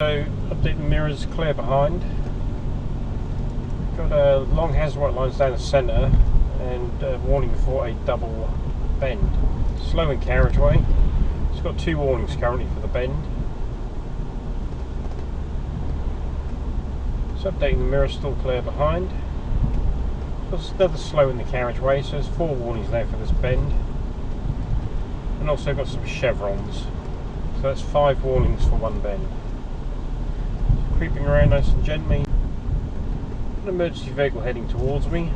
So update the mirrors, clear behind. Got a long hazard white lines down the centre and warning for a double bend. Slow in carriageway. It's got 2 warnings currently for the bend. So updating the mirrors, still clear behind. There's another slow in the carriageway, so there's 4 warnings now for this bend. And also got some chevrons. So that's 5 warnings for 1 bend. Creeping around nice and gently. An emergency vehicle heading towards me.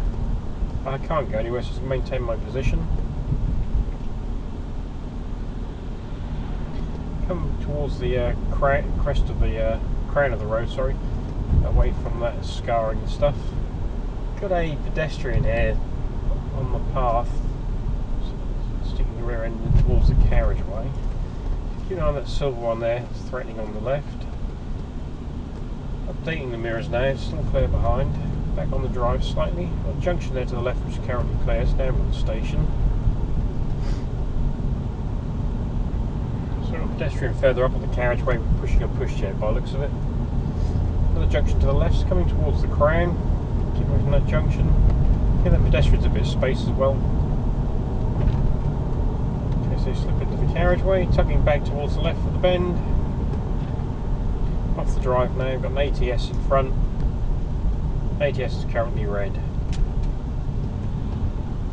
I can't go anywhere, so just maintain my position. Come towards the crest of the crown of the road, sorry, away from that scarring and stuff. Got a pedestrian here on the path, sticking the rear end towards the carriageway. Keep an eye on that silver one there, it's threatening on the left. Updating the mirrors now, still clear behind. Back on the drive slightly. Got a junction there to the left which is currently clear, it's down from the station. So got a pedestrian further up on the carriageway pushing a pushchair by the looks of it. Another junction to the left, it's coming towards the crown. Keep away from that junction. Give them pedestrians a bit of space as well. Okay, so slip into the carriageway, tucking back towards the left for the bend. Off the drive now, got an ATS in front. ATS is currently red.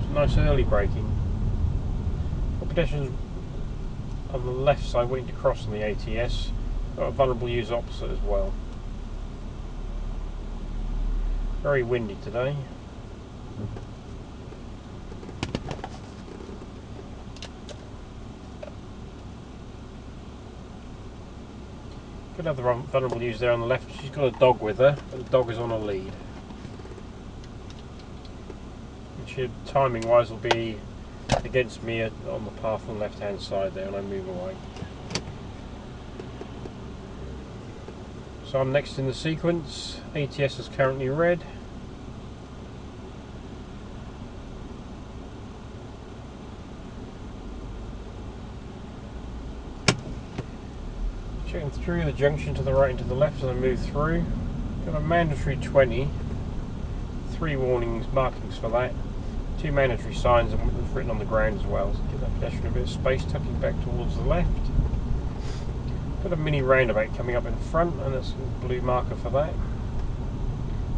It's nice early braking. Got pedestrians on the left side waiting to cross on the ATS. Got a vulnerable user opposite as well. Very windy today. Got another vulnerable user there on the left. She's got a dog with her, but the dog is on a lead. Which timing wise will be against me on the path on the left hand side there when I move away. So I'm next in the sequence. ATS is currently red. Checking through the junction to the right and to the left as I move through. Got a mandatory 20. 3 warnings, markings for that. 2 mandatory signs and it's written on the ground as well. So give that pedestrian a bit of space, tucking back towards the left. Got a mini roundabout coming up in front and there's a blue marker for that.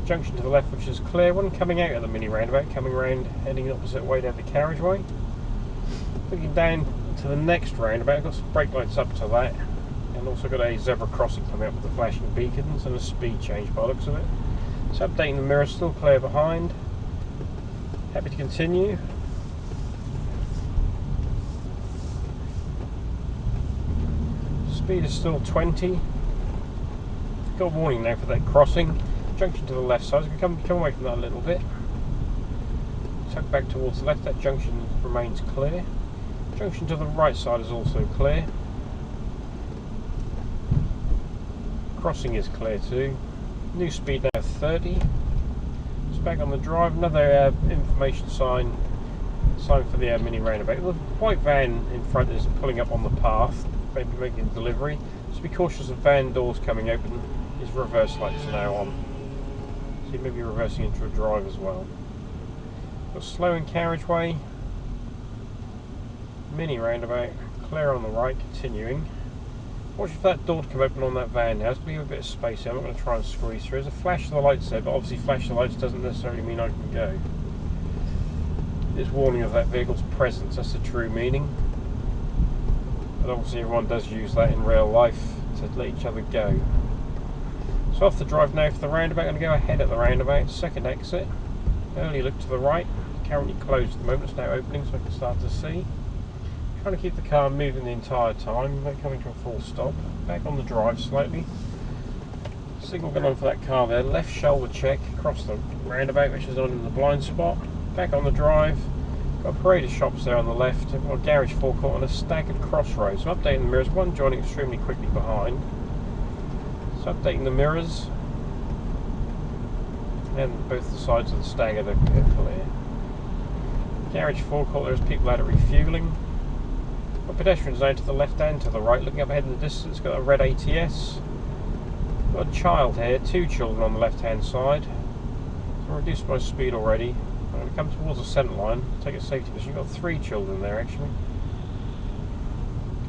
Junction to the left which is clear. One coming out of the mini roundabout, coming round, heading the opposite way down the carriageway. Looking down to the next roundabout, I've got some brake lights up to that. And also got a zebra crossing coming up with the flashing beacons and a speed change by the looks of it. So updating the mirror, still clear behind. Happy to continue. Speed is still 20. Got a warning now for that crossing. Junction to the left side, so we can come away from that a little bit. Tuck back towards the left, that junction remains clear. Junction to the right side is also clear. Crossing is clear too. New speed now 30. It's back on the drive. Another information sign for the mini roundabout. The white van in front is pulling up on the path, maybe making a delivery. So be cautious of van doors coming open. His reverse lights are now on. So you may be reversing into a drive as well. Got slow in carriageway. Mini roundabout. Clear on the right, continuing. Watch for that door to come open on that van now. There's going to be a bit of space here. I'm not going to try and squeeze through. There's a flash of the lights there, but obviously flash of the lights doesn't necessarily mean I can go. It's warning of that vehicle's presence, that's the true meaning. But obviously everyone does use that in real life to let each other go. So off the drive now for the roundabout. I'm going to go ahead at the roundabout. Second exit. Early look to the right. Currently closed at the moment. It's now opening so I can start to see. Trying to keep the car moving the entire time, not coming to a full stop. Back on the drive slightly. Signal going on for that car there. Left shoulder check across the roundabout, which is on in the blind spot. Back on the drive. Got a parade of shops there on the left. Got a garage forecourt and a staggered crossroads. So updating the mirrors. One joining extremely quickly behind. So updating the mirrors. And both the sides of the staggered are clear. Garage forecourt, there's people out at refuelling. Got pedestrians now to the left and to the right, looking up ahead in the distance. Got a red ATS. Got a child here, 2 children on the left hand side. So I reduced my speed already. I'm going to come towards the centre line, take a safety position. You've got 3 children there actually.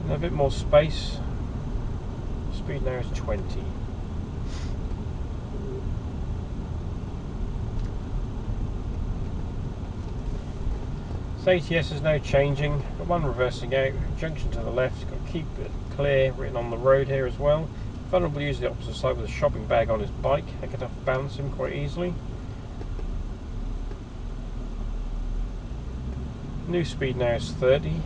And a bit more space. Speed now is 20. ATS is now changing. Got one reversing out, junction to the left, got keep it clear written on the road here as well. Vulnerable user the opposite side with a shopping bag on his bike. I could have to balance him quite easily. New speed now is 30.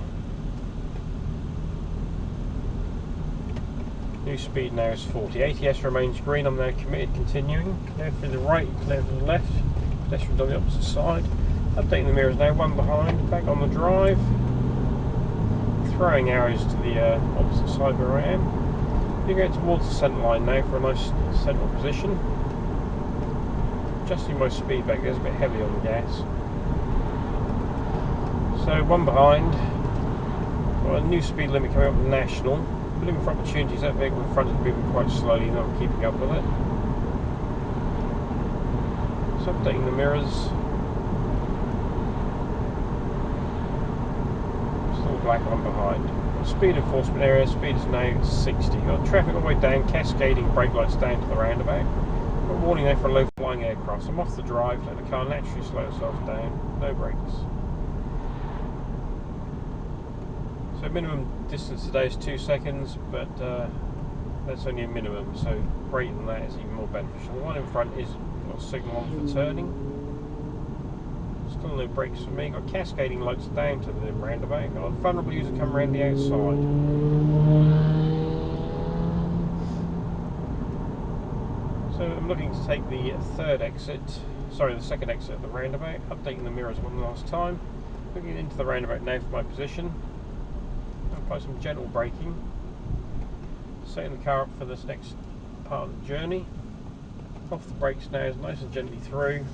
New speed now is 40. ATS remains green. I'm now committed, continuing. Clear through the right, clear to the left. Pedestrians on the opposite side. Updating the mirrors now, one behind, back on the drive. Throwing arrows to the opposite side where I am. You're going towards the centre line now for a nice central position. Adjusting my speed back, there's a bit heavy on the gas. So one behind. Got a new speed limit coming up national. Looking for opportunities, that vehicle in front is moving quite slowly and I'm keeping up with it. So updating the mirrors. Black one behind. Speed enforcement area, speed is now 60. Got traffic all the way down, cascading brake lights down to the roundabout. Got warning there for a low flying aircraft. So I'm off the drive, let the car naturally slow itself down, no brakes. So minimum distance today is 2 seconds, but that's only a minimum, so greater than that is even more beneficial. The one in front is got a signal on for turning. Still no brakes for me. Got cascading lights down to the roundabout. Got a vulnerable user come around the outside. So I'm looking to take the the second exit of the roundabout. Updating the mirrors one last time. Looking into the roundabout now for my position. Apply some gentle braking. Setting the car up for this next part of the journey. Off the brakes now, nice and gently through.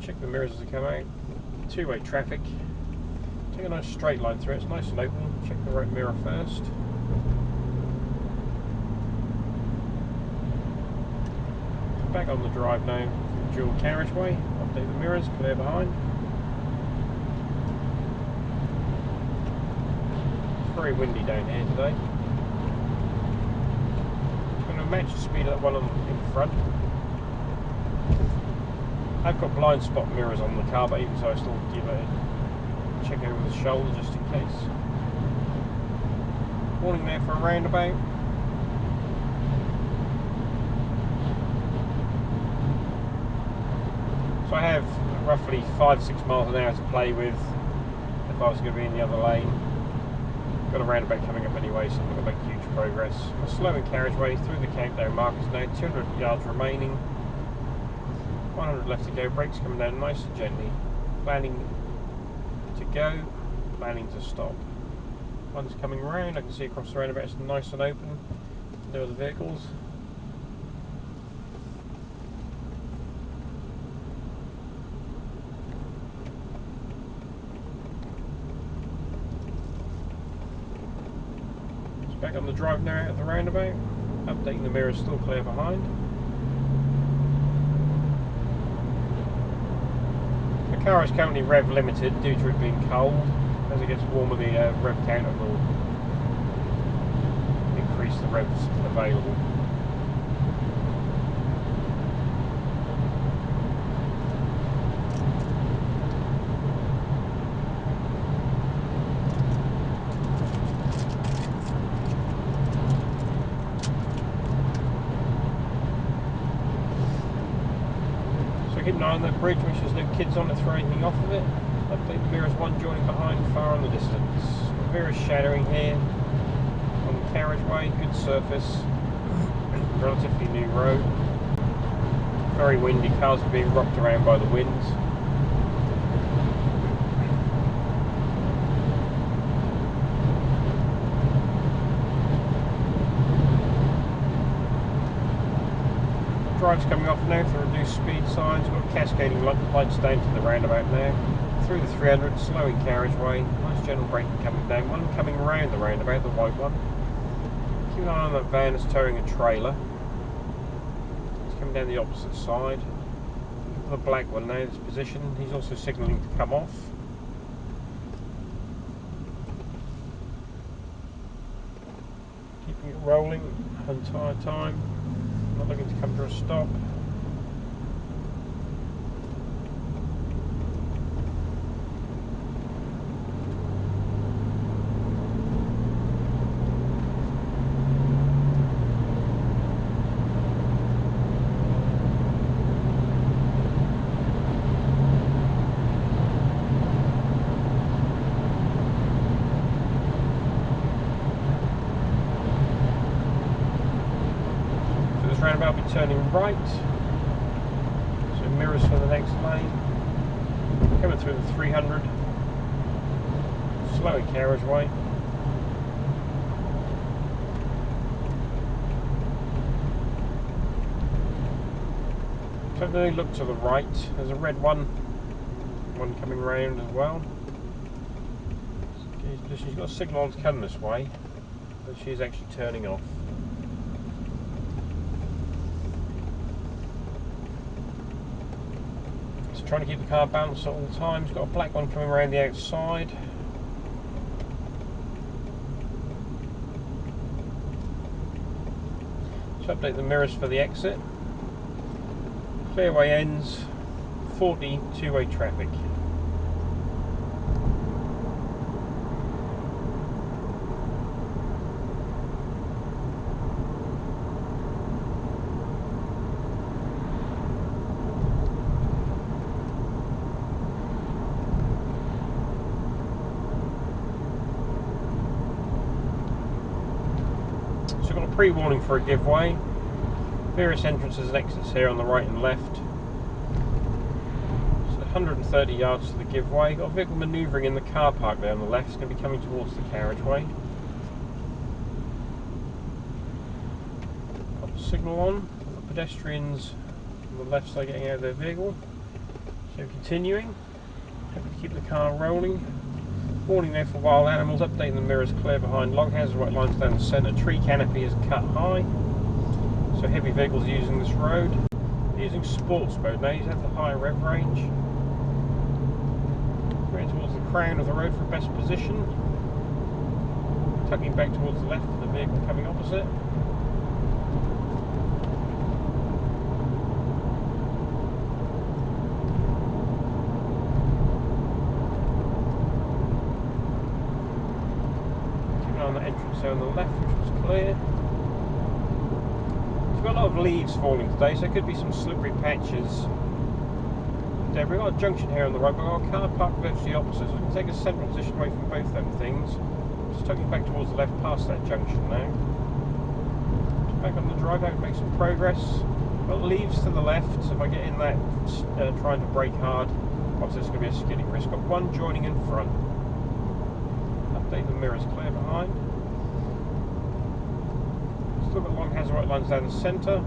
Check the mirrors as they come out. Two-way traffic. Take a nice straight line through it. It's nice and open. Check the right mirror first. Back on the drive now for the dual carriageway. Update the mirrors, clear behind. It's very windy down here today. I'm going to match the speed of that one in front. I've got blind spot mirrors on the car, but even so I still give it a check over the shoulder just in case. Warning there for a roundabout. So I have roughly 5-6 miles an hour to play with if I was going to be in the other lane. Got a roundabout coming up anyway, so I'm not going to make huge progress. A slowing carriageway through the countdown markers now, 200 yards remaining. 100 left to go, brakes coming down nice and gently. Planning to go, planning to stop. One's coming round, I can see across the roundabout, it's nice and open. No other vehicles. It's back on the drive now out of the roundabout. Updating the mirrors, still clear behind. The car is currently rev limited due to it being cold. As it gets warmer, the rev counter will increase the revs available. Keep an eye on that bridge, make sure there's no kids on it, throw anything off of it. Update the mirrors, one joining behind, far on the distance. Mirrors shadowing here on the carriageway, good surface, relatively new road. Very windy, cars are being rocked around by the winds. Drive's coming off now for reduced speed signs. We've got cascading lights down to the roundabout now. Through the 300, slowing carriageway. Nice gentle braking coming down. One coming around the roundabout, the white one. Keep an eye on that van that's towing a trailer. It's coming down the opposite side. The black one now in this position. He's also signalling to come off. Keeping it rolling the entire time. Not looking to come to a stop. Roundabout will be turning right, so mirrors for the next lane, coming through the 300, slowing carriageway. So then look to the right, there's a red one coming round as well. She's got a signal on to come this way, but she's actually turning off. Trying to keep the car balanced at all times. Got a black one coming around the outside. So update the mirrors for the exit. Clearway ends, 40 two-way traffic. So I've got a pre-warning for a giveaway. Various entrances and exits here on the right and left. So 130 yards to the giveaway. Got a vehicle manoeuvring in the car park there on the left. It's going to be coming towards the carriageway. Got the signal on. Got the pedestrians on the left side getting out of their vehicle. So continuing. Happy to keep the car rolling. Warning there for wild animals, updating the mirrors clear behind, long hazard white lines down the centre, tree canopy is cut high, so heavy vehicles using this road. Using sports mode now, you have the higher rev range. Going towards the crown of the road for best position. Tucking back towards the left for the vehicle coming opposite. On the entrance there on the left, which was clear. We've got a lot of leaves falling today, so there could be some slippery patches. There, we've got a junction here on the right, but we've got a car parked virtually opposite, so we can take a central position away from both them things. Just tucking back towards the left past that junction now. Just back on the drive out, make some progress. Got leaves to the left, so if I get in that trying to brake hard, obviously it's going to be a skidding risk. Got one joining in front. Update the mirrors clear behind. Still got long hazard white lines down the centre.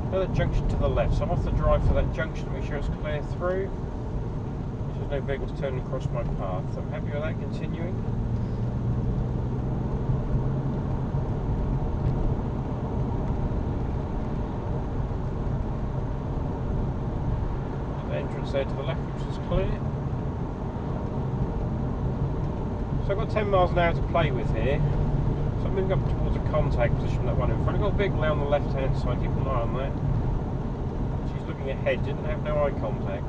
Another junction to the left, so I'm off the drive for that junction to make sure it's clear through. There's no vehicles turning across my path. I'm happy with that, continuing. The entrance there to the left, which is clear. So I've got 10 miles an hour to play with here. So I'm moving up towards a contact position, that one in front. I've got a vehicle there on the left hand side, keep an eye on that. She's looking ahead, didn't have no eye contact.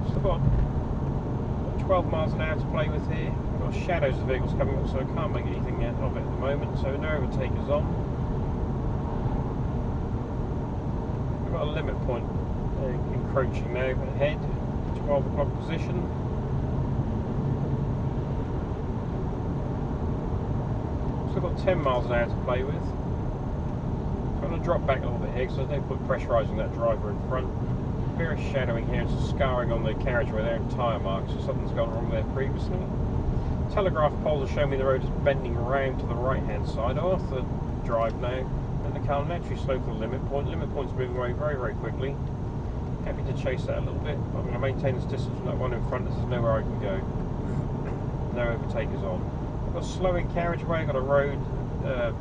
Still got 12 miles an hour to play with here. I've got shadows of vehicles coming up, so I can't make anything of it at the moment, so no overtakers on. We've got a limit point encroaching now ahead, 12 o'clock position. Still got 10 miles an hour to play with. I'm going to drop back a little bit here because there's no point pressurising that driver in front. Various shadowing here, it's a scarring on the carriageway there and tyre marks, so something's gone wrong there previously. Telegraph poles are showing me the road is bending around to the right hand side. I'm off the drive now, and the car naturally slow to the limit point. Limit point's moving away very, very quickly. Happy to chase that a little bit. I'm going to maintain this distance from that one in front as there's nowhere I can go. No overtakers on. I've got a slowing carriageway, I've got a road, a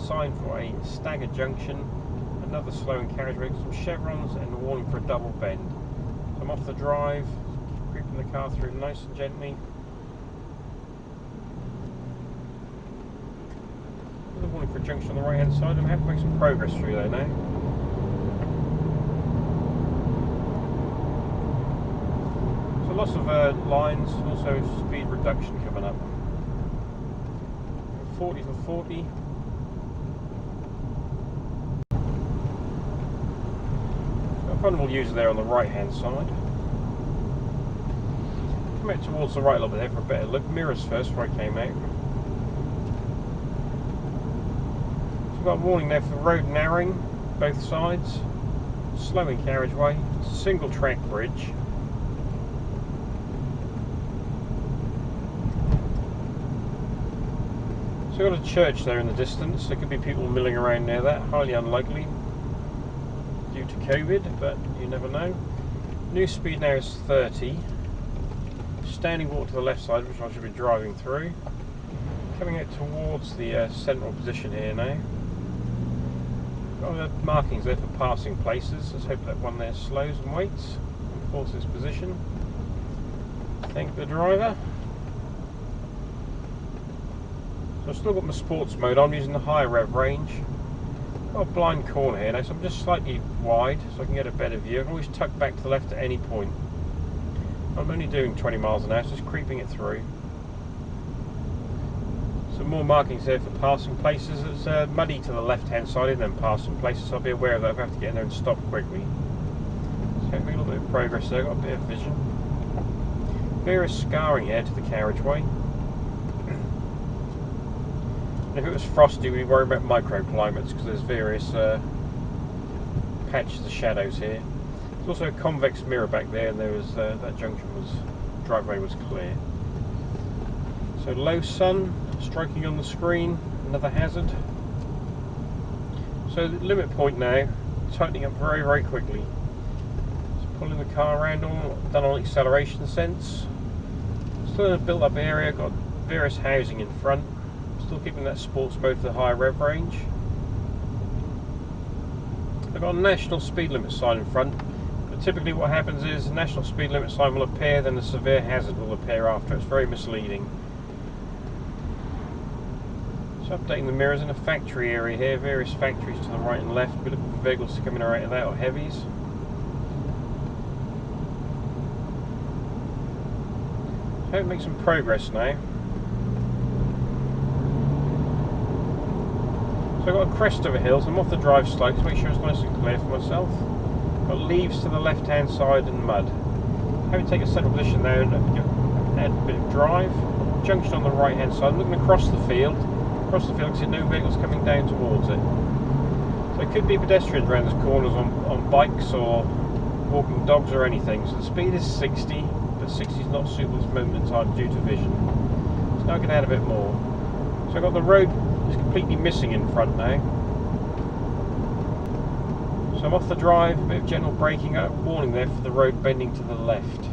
sign for a stagger junction, another slowing carriageway, some chevrons, and a warning for a double bend. So I'm off the drive, creeping the car through nice and gently. Another warning for a junction on the right hand side. I'm having to make some progress through there now. So lots of lines, also speed reduction coming up. 40 for 40. Vulnerable user there on the right hand side. Come out towards the right a little bit there for a better look. Mirrors first before I came out. So I've got a warning there for the road narrowing, both sides. Slowing carriageway, single track bridge. So we've got a church there in the distance. There could be people milling around near that. Highly unlikely due to COVID, but you never know. New speed now is 30. Standing water to the left side, which I should be driving through. Coming out towards the central position here now. Got the markings there for passing places. Let's hope that one there slows and waits and forces its position. Thank the driver. So I've still got my sports mode on, using the higher rev range. Got a blind corner here now, so I'm just slightly wide so I can get a better view. I can always tuck back to the left at any point. I'm only doing 20 miles an hour, so just creeping it through. Some more markings there for passing places. It's muddy to the left hand side and then passing places, so I'll be aware of that if I have to get in there and stop quickly. So a little bit of progress there, got a bit of vision. Various scarring here to the carriageway. If it was frosty, we'd worry about microclimates because there's various patches of shadows here. There's also a convex mirror back there, and there was that driveway was clear. So low sun striking on the screen, another hazard. So the limit point now, tightening up very, very quickly. Just pulling the car around, done on acceleration sense. Still in a built-up area, got various housing in front. Still keeping that sports mode for the higher rev range. I've got a national speed limit sign in front, but typically what happens is the national speed limit sign will appear, then the severe hazard will appear after. It's very misleading. So updating the mirrors in a factory area here, various factories to the right and left. We're looking for vehicles coming out of that or heavies. So hope to make some progress now. So I've got a crest of a hill, so I'm off the drive slightly to make sure it's nice and clear for myself. Got leaves to the left hand side and mud. Having to take a central position there and add a bit of drive. Junction on the right hand side, I'm looking across the field. Across the field, I see no vehicles coming down towards it. So it could be pedestrians around these corners on bikes or walking dogs or anything. So the speed is 60, but 60 is not suitable at this moment in time due to vision. So now I can add a bit more. So I've got the road is completely missing in front now. So I'm off the drive, a bit of gentle braking, warning there for the road bending to the left.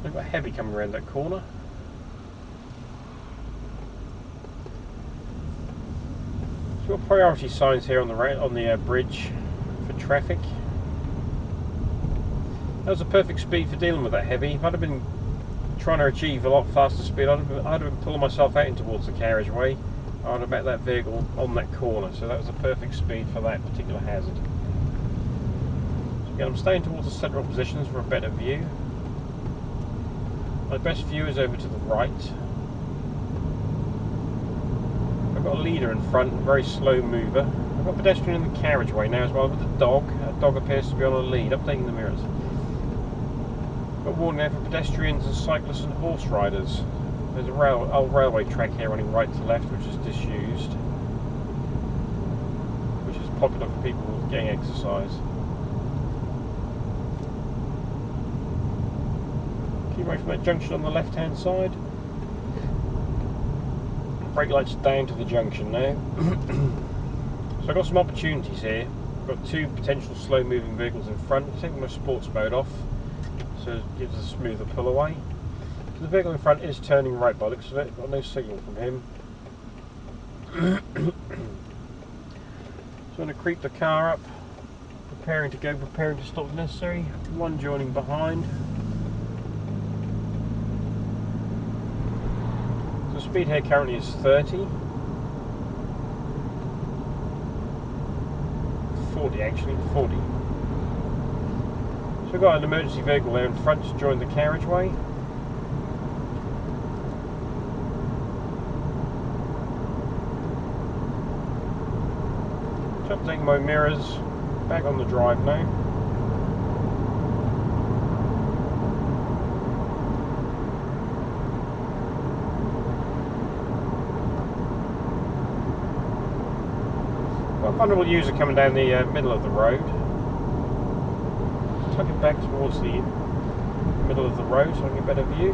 I've got heavy coming around that corner. So we've got priority signs here on the bridge for traffic. That was a perfect speed for dealing with that heavy. If I'd have been trying to achieve a lot faster speed, I'd have been pulling myself out in towards the carriageway. I'd have met that vehicle on that corner, so that was a perfect speed for that particular hazard. So again, I'm staying towards the central positions for a better view. My best view is over to the right. I've got a leader in front, a very slow mover. I've got a pedestrian in the carriageway now as well with a dog. That dog appears to be on a lead, updating the mirrors. Got warning there for pedestrians and cyclists and horse riders. There's a old railway track here running right to left, which is disused, which is popular for people getting exercise. Keep away from that junction on the left hand side. Brake lights down to the junction now. So I've got some opportunities here. I've got two potential slow moving vehicles in front. I'm taking my sports mode off. so it gives a smoother pull away. So the vehicle in front is turning right by the looks of it, got no signal from him. So I'm going to creep the car up, preparing to go, preparing to stop if necessary. One joining behind. So the speed here currently is 30. 40 actually, 40. So we've got an emergency vehicle there in front to join the carriageway. So updating my mirrors, back on the drive now. Got a vulnerable user coming down the middle of the road. Tuck it back towards the middle of the road so I can get a better view.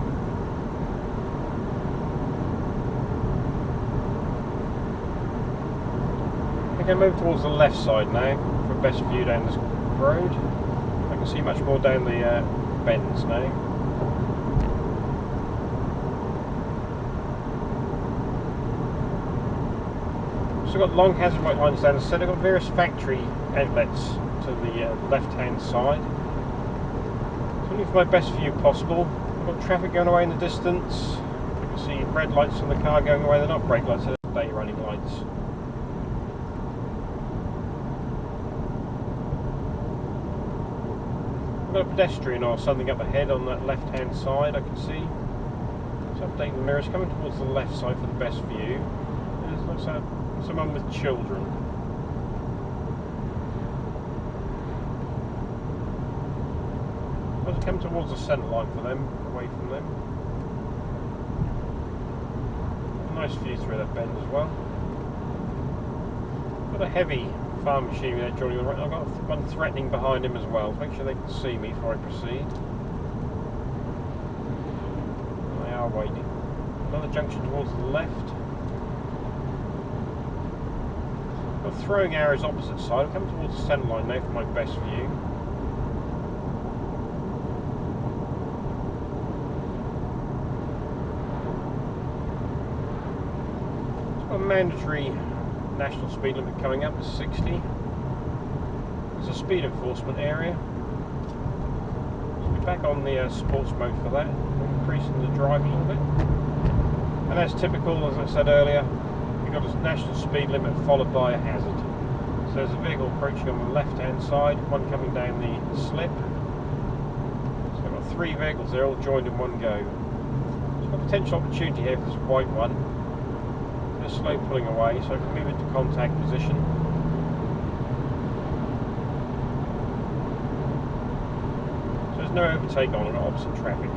I'm going to move towards the left side now for a best view down this road. I can see much more down the bends now. So we've got long hazard white lines down the centre. I've got various factory outlets to the left hand side. So looking for my best view possible. I've got traffic going away in the distance. You can see red lights on the car going away. They're not brake lights, they're day running lights. I've got a pedestrian or something up ahead on that left hand side I can see. So updating the mirrors, coming towards the left side for the best view. It looks like someone with children. I'll come towards the centre line for them, away from them. A nice view through that bend as well. Got a heavy farm machinery there joining the right. I've got one threatening behind him as well, to make sure they can see me before I proceed. They are waiting. Another junction towards the left. Got throwing arrows opposite side. I'll come towards the centre line now for my best view. So a mandatory national speed limit coming up is 60. It's a speed enforcement area. So we're back on the sports mode for that, increasing the drive a little bit. And as typical, as I said earlier, you've got a national speed limit followed by a hazard. So there's a vehicle approaching on the left hand side, one coming down the slip. So I've got three vehicles there all joined in one go. So I've got a potential opportunity here for this white one. They're slow pulling away so I can move into contact position. So there's no overtake on opposite traffic.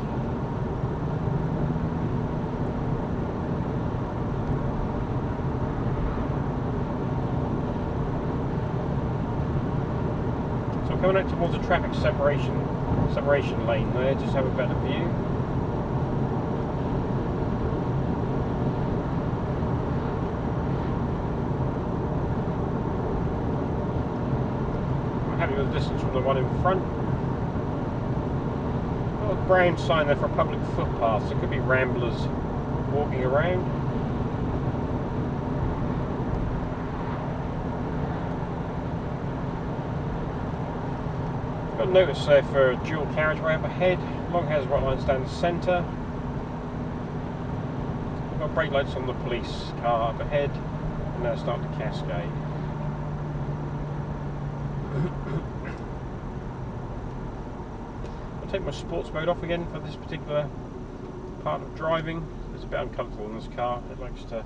Coming out towards the traffic separation lane there, just have a better view. I'm happy with the distance from the one in front. Got a brown sign there for a public footpath, so it could be ramblers walking around. Got a notice there for a dual carriageway up ahead, long hazard white lines down the centre. We've got brake lights on the police car up ahead, and they're starting to cascade. I'll take my sports mode off again for this particular part of driving. It's a bit uncomfortable in this car, it likes to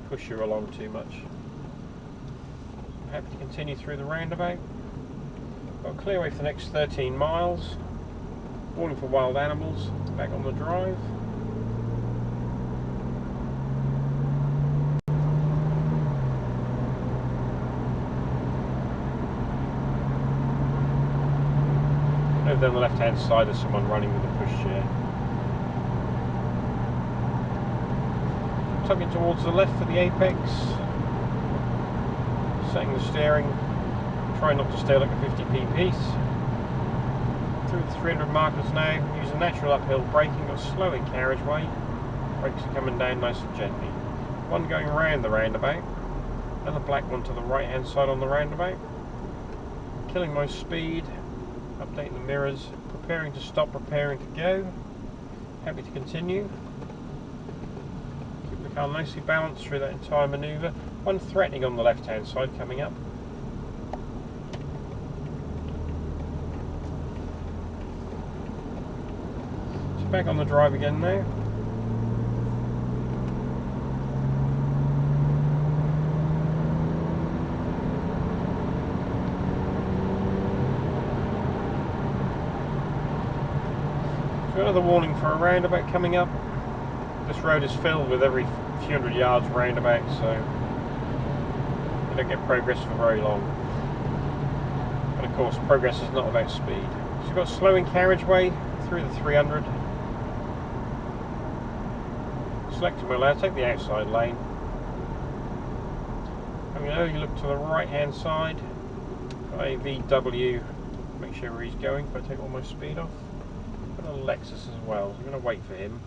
push you along too much. I'm happy to continue through the roundabout. Got a clear way for the next 13 miles. Warning for wild animals. Back on the drive. Over there on the left hand side there's someone running with a pushchair. Tucking towards the left for the apex. Setting the steering. Try not to stay like a 50p piece. through the 300 markers now, using natural uphill braking, got slowing carriageway, brakes are coming down nice and gently. One going around the roundabout, another black one to the right hand side on the roundabout. Killing my speed, updating the mirrors, preparing to stop, preparing to go. Happy to continue. Keep the car nicely balanced through that entire manoeuvre. One threatening on the left hand side coming up. So back on the drive again now. Another warning for a roundabout coming up. This road is filled with every few hundred yards roundabout, so you don't get progress for very long. But of course, progress is not about speed. So you've got slowing carriageway through the 300. Selecting my lane, take the outside lane. Having an early look to the right hand side. Got a VW, make sure where he's going if I take all my speed off. A Lexus as well, so I'm going to wait for him.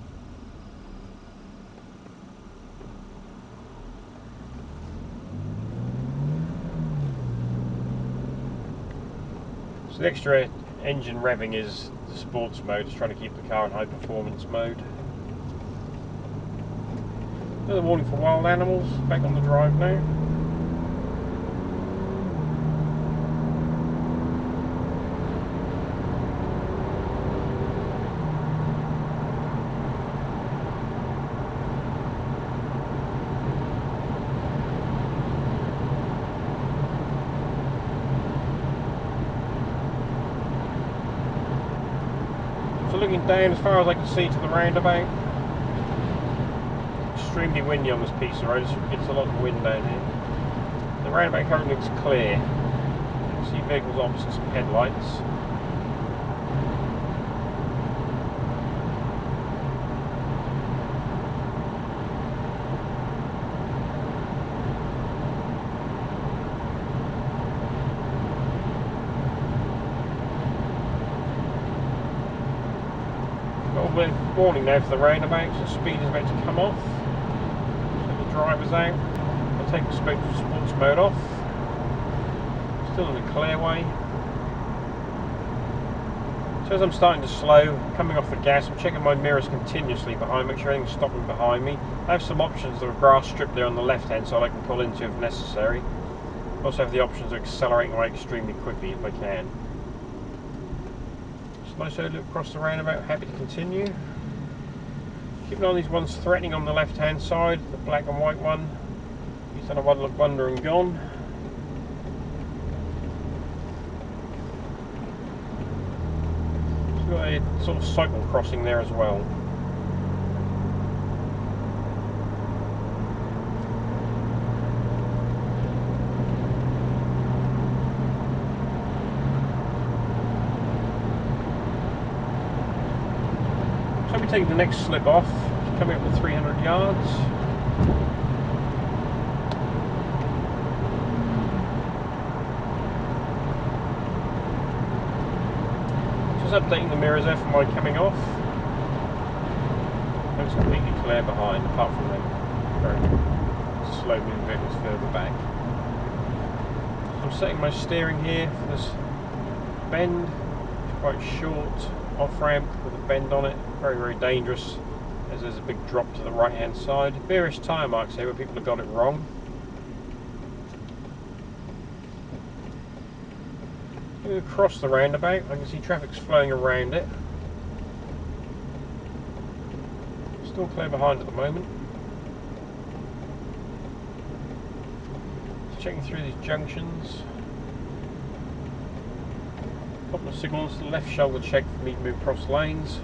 So the extra engine revving is the sports mode, it's trying to keep the car in high performance mode. Another warning for wild animals, back on the drive now. So looking down as far as I can see to the roundabout, extremely windy on this piece of road, it gets a lot of wind down here. The roundabout currently looks clear. You can see vehicles opposite some headlights. Warning now for the roundabout, so speed is about to come off. So the driver's out. I'll take the sports mode off. Still in a clear way. So as I'm starting to slow, coming off the gas, I'm checking my mirrors continuously behind, make sure anything's stopping behind me. I have some options, there's a grass strip there on the left hand side I can pull into if necessary. I also have the options of accelerating away extremely quickly if I can. Nice early look across the roundabout, happy to continue. Keeping on these ones threatening on the left hand side, the black and white one. He's done a one look wonder and gone. So we've got a sort of cycle crossing there as well. So we take the next slip off, coming up to 300 yards. Just updating the mirrors there for my coming off. Looks completely clear behind, apart from them very slow moving vehicles further back. So I'm setting my steering here for this bend. It's quite short off ramp with a bend on it, very dangerous as there's a big drop to the right hand side. Various tyre marks here where people have got it wrong. Across the roundabout, I can see traffic's flowing around it. Still clear behind at the moment. Just checking through these junctions. Couple of signals, the left shoulder check for me to move across lanes.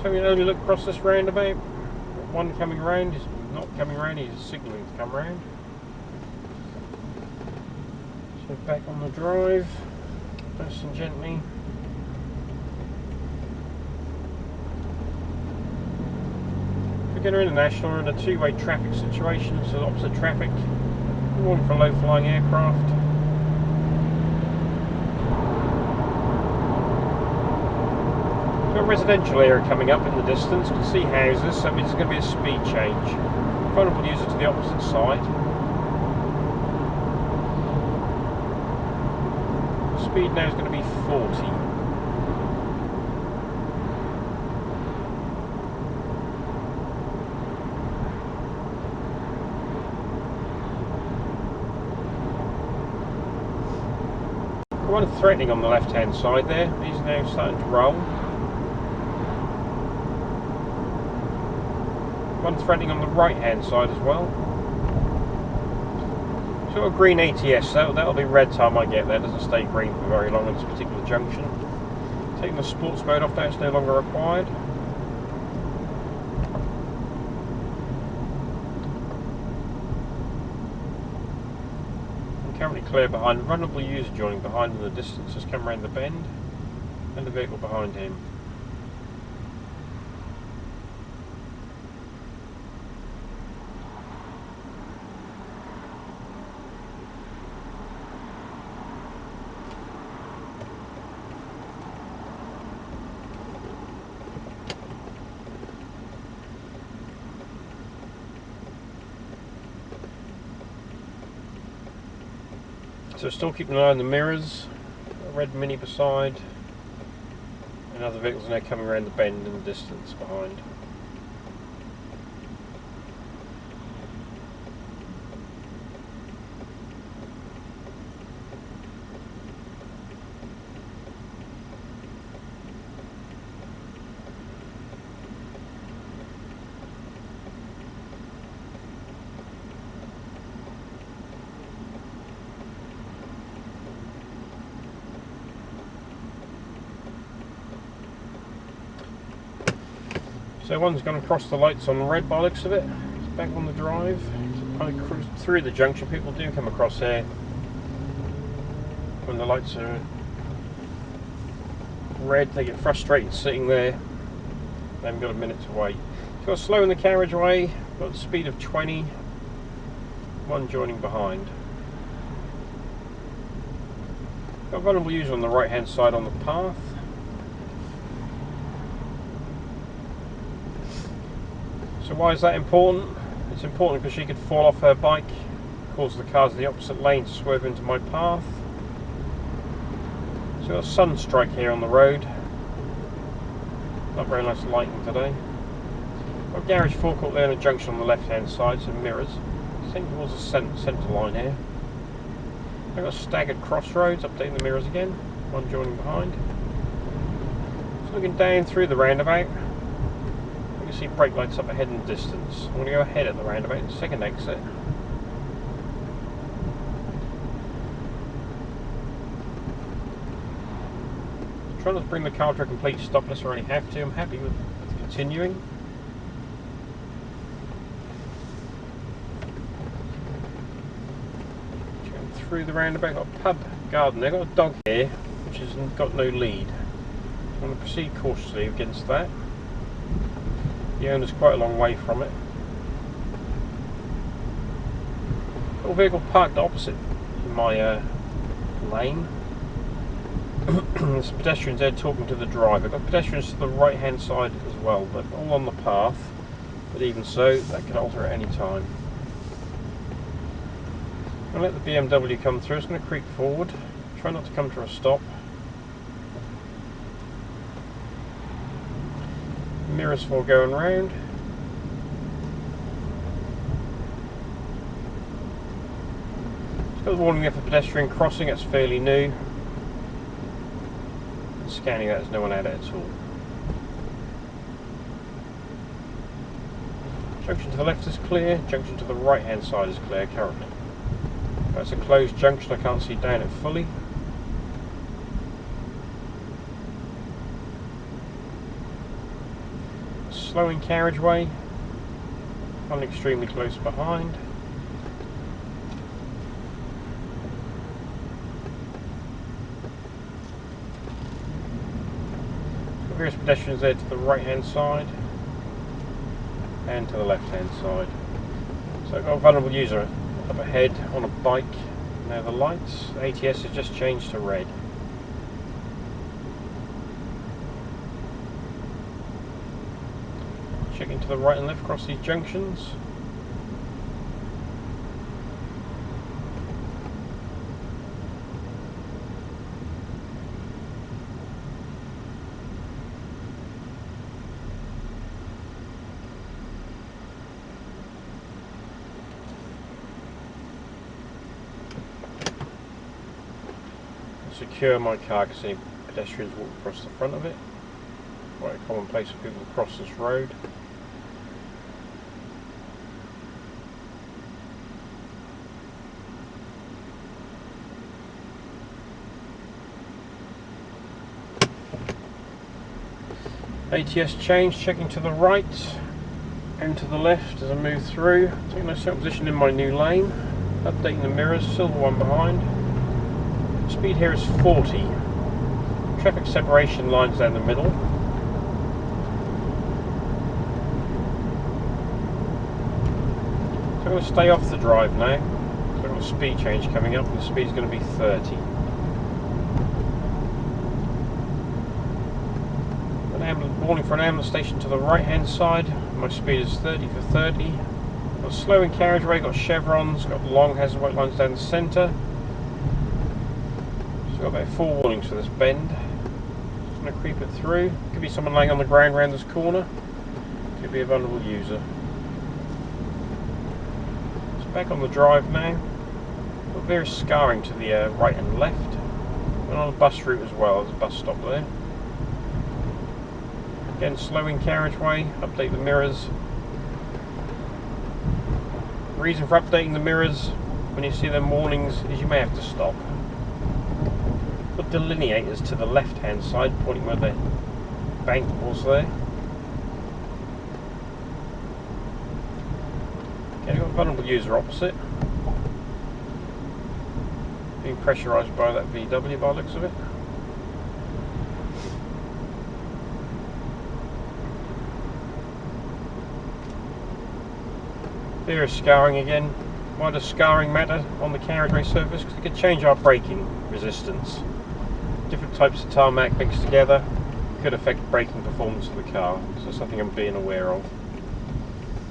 So we only look across this roundabout. One coming round, he's not coming round, he's signalling to come round. So back on the drive, nice and gently. Again, we're international, we're in a two-way traffic situation, so opposite traffic. Warning for low-flying aircraft. Got a residential area coming up in the distance. You can see houses, so it's going to be a speed change. Vulnerable user to the opposite side. Speed now is going to be 40. One threatening on the left hand side there. He's now starting to roll. One threatening on the right hand side as well. Got a green ATS, that'll be red time I get there. It doesn't stay green for very long at this particular junction. Taking the sports mode off now, it's no longer required. I'm currently clear behind. Vulnerable user joining behind in the distance has come around the bend, and the vehicle behind him. So still keeping an eye on the mirrors, a red Mini beside, and other vehicles are now coming around the bend in the distance behind. So one's gone across the lights on red by the looks of it. It's back on the drive. I cruise through the junction. People do come across here when the lights are red. They get frustrated sitting there. They haven't got a minute to wait. So got slow in the carriageway. Got the speed of 20. One joining behind. Got a vulnerable user on the right hand side on the path. So why is that important? It's important because she could fall off her bike, cause the cars in the opposite lane to swerve into my path. So we've got a sun strike here on the road. Not very nice lighting today. Got a garage forecourt there and a junction on the left hand side, some mirrors. Same towards the centre line here. I've got staggered crossroads, updating the mirrors again. One joining behind. So looking down through the roundabout. You can see brake lights up ahead in the distance. I'm going to go ahead at the roundabout, second exit. Try not to bring the car to a complete stop unless I really have to. I'm happy with continuing. Going through the roundabout, got a pub garden there, got a dog here which has got no lead. I'm going to proceed cautiously against that. The owner's quite a long way from it. Got a vehicle parked opposite in my lane. There's some pedestrians there talking to the driver. Got pedestrians to the right hand side as well. They're all on the path, but even so, that can alter at any time. I'm going to let the BMW come through. It's going to creep forward. Try not to come to a stop. Mirrors for going round. Just got the warning there for pedestrian crossing, that's fairly new. And scanning that, there's no one out at all. Junction to the left is clear, junction to the right hand side is clear currently. That's a closed junction, I can't see down it fully. Slowing carriageway, one extremely close behind. Got various pedestrians there to the right hand side. and to the left hand side. So I've got a vulnerable user up ahead on a bike. Now the lights, ATS has just changed to red. Checking to the right and left across these junctions. Secure my car because any pedestrians walk across the front of it. Quite a common place for people to cross this road. ATS change, checking to the right and to the left as I move through. Taking a certain position in my new lane. Updating the mirrors, still the one behind. Speed here is 40. Traffic separation lines down the middle. So I'm going to stay off the drive now. So I've got a speed change coming up and the speed is going to be 30. Warning for an ambulance station to the right hand side. My speed is 30 for 30. Got slow in carriageway, got chevrons, got long hazard white lines down the centre. So got about 4 warnings for this bend. Just going to creep it through. Could be someone laying on the ground around this corner. Could be a vulnerable user. It's back on the drive now. Got various scarring to the right and left. And on the bus route as well, there's a bus stop there. Again, slow in carriageway, update the mirrors. The reason for updating the mirrors when you see them warnings is you may have to stop. Put delineators to the left hand side, pointing where the bank was there. Okay, we've got a vulnerable user opposite. Being pressurised by that VW by the looks of it. There is scarring again. Why does scarring matter on the carriageway surface? Because it could change our braking resistance. Different types of tarmac mixed together could affect braking performance of the car. So something I'm being aware of.